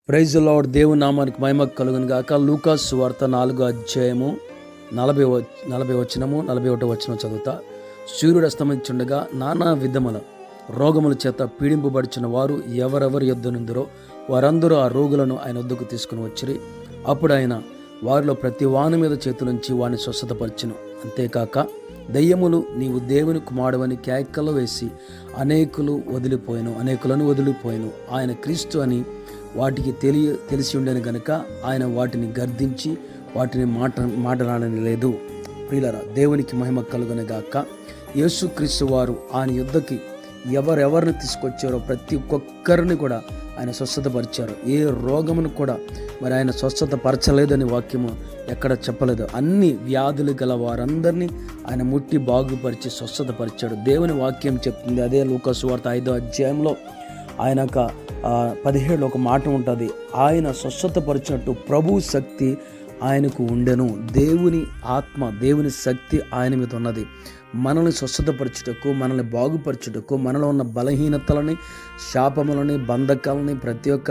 Praise the lord. దేవుని నామానికి మహిమ కలుగును గాక. లూకాసు సువార్త 4వ అధ్యాయము 40 వచనము 41 వచనం చదువుతా. సూర్యుడు అస్తమించుండగా నానా విధముల రోగముల చేత పీడింపబడుచున్న వారు ఎవరెవరి యొద్ద నుండిరో వారందరూ ఆ రోగులను ఆయన వద్దకు తీసుకుని వచ్చిరి. అప్పుడు ఆయన వారిలో ప్రతి వాని మీద చేతులుంచి వారిని స్వస్థతపరిచెను. అంతేకాక దయ్యములు నీవు దేవుని కుమారుడవని కేకలు వేసి అనేకులను వదిలిపోయాను. ఆయన క్రీస్తు అని వాటికి తెలిసి ఉండేను గనుక ఆయన వాటిని గర్దించి వాటిని మాట్లాడని లేదు. ప్రియులారా, దేవునికి మహిమ కలుగునగాక. యేసుక్రీస్తు వారు ఆయన యుద్ధకి ఎవరెవరిని తీసుకొచ్చారో ప్రతి ఒక్కరిని కూడా ఆయన స్వస్థతపరిచారు. ఏ రోగమును కూడా మరి ఆయన స్వస్థతపరచలేదని వాక్యము ఎక్కడ చెప్పలేదు. అన్ని వ్యాధులు గల వారందరినీ ఆయన ముట్టి బాగుపరిచి స్వస్థతపరిచాడు. దేవుని వాక్యం చెప్తుంది. అదే లూకాసు సువార్త 5వ అధ్యాయంలో ఆయన 17 ఒక మాట ఉంటుంది. ఆయన స్వస్థతపరిచినట్టు ప్రభు శక్తి ఆయనకు ఉండెను. దేవుని ఆత్మ, దేవుని శక్తి ఆయన మీద ఉన్నది. మనల్ని స్వస్థతపరచుటకు, మనల్ని బాగుపరచుటకు, మనలో ఉన్న బలహీనతలని, శాపములని, బంధకాలని, ప్రతి ఒక్క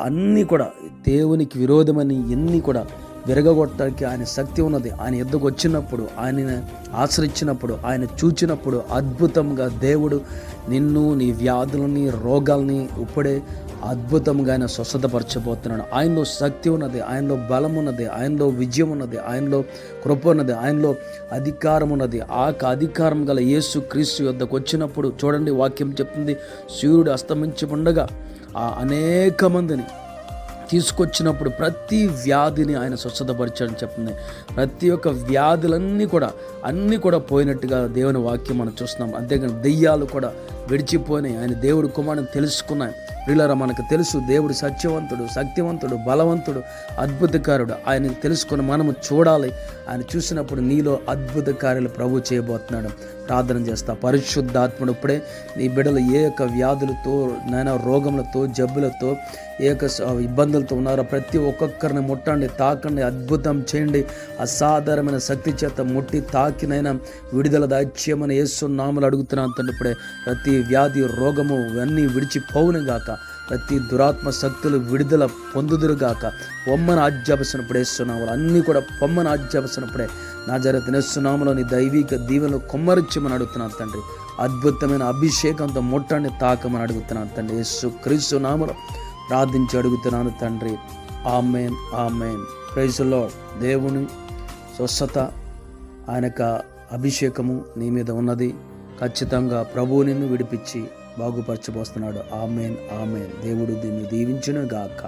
అన్నీ కూడా దేవునికి విరోధమని ఎన్ని కూడా విరగొట్టడానికి ఆయన శక్తి ఉన్నది. ఆయన ఎద్దుకు వచ్చినప్పుడు, ఆయన ఆశ్రయించినప్పుడు, ఆయన చూచినప్పుడు అద్భుతంగా దేవుడు నిన్ను, నీ వ్యాధులని, రోగాల్ని ఇప్పుడే అద్భుతంగా ఆయన స్వస్థతపరచబోతున్నాడు. ఆయనలో శక్తి ఉన్నది, ఆయనలో బలం ఉన్నది, ఆయనలో విజయం ఉన్నది, ఆయనలో కృప ఉన్నది, ఆయనలో అధికారం ఉన్నది. ఆ అధికారం గల యేసు క్రీస్తు యొద్దకు వచ్చినప్పుడు చూడండి, వాక్యం చెప్తుంది, సూర్యుడు అస్తమించి ఉండగా అనేక మందిని తీసుకొచ్చినప్పుడు ప్రతి వ్యాధిని ఆయన స్వస్థతపరిచాడని చెప్తుంది. ప్రతి ఒక్క వ్యాధులన్నీ కూడా పోయినట్టుగా దేవుని వాక్యం మనం చూస్తున్నాం. అంతేగాని దెయ్యాలు కూడా విడిచిపోయినాయి. ఆయన దేవుడు కుమారుని తెలుసుకున్నాయి. ప్రియులారా, మనకు తెలుసు దేవుడు సత్యవంతుడు, శక్తివంతుడు, బలవంతుడు, అద్భుతకారుడు. ఆయన తెలుసుకొని మనము చూడాలి. ఆయన చూసినప్పుడు నీలో అద్భుత కార్యాలు ప్రభు చేయబోతున్నాడు. ప్రార్థన చేస్తా. పరిశుద్ధాత్ముడు ఇప్పుడే నీ బిడ్డలు ఏ యొక్క వ్యాధులతో, నాయన రోగములతో, జబ్బులతో, ఏ యొక్క ఇబ్బందులతో ఉన్నారో ప్రతి ఒక్కొక్కరిని ముట్టండి, తాకండి, అద్భుతం చేయండి. అసాధారణమైన శక్తి చేత ముట్టి తాకినైనా విడుదల దాచ్యమని యేసు నామములో అడుగుతున్నాను తండ్రి. ఇప్పుడే ప్రతి వ్యాధి, రోగము అన్నీ విడిచిపోవును గాక. ప్రతి దురాత్మ శక్తులు విడుదల పొందుదురుగాక. పొమ్మని ఆజ్ఞాపిస్తున్నప్పుడే యేసునామములో అన్నీ కూడా పొమ్మని ఆజ్ఞాపిస్తున్నప్పుడే నజరేతు యేసునామములో నీ దైవిక దీవెనలు కొమ్మరిచ్చమని అడుగుతున్నాను తండ్రి. అద్భుతమైన అభిషేకంతో ముట్టండి, తాకమని అడుగుతున్నాను తండ్రి. యేసు క్రీస్తు నామములో ప్రార్థించి అడుగుతున్నాను తండ్రి. Amen, amen. Praise the lord. దేవుని స్వస్థత, ఆయన అభిషేకము నీ మీద ఉన్నది. ఖచ్చితంగా ప్రభువు నిన్ను విడిపించి బాగుపరచబోస్తున్నాడు. ఆమేన్, ఆమేన్. దేవుడు దీన్ని దీవించును గాక.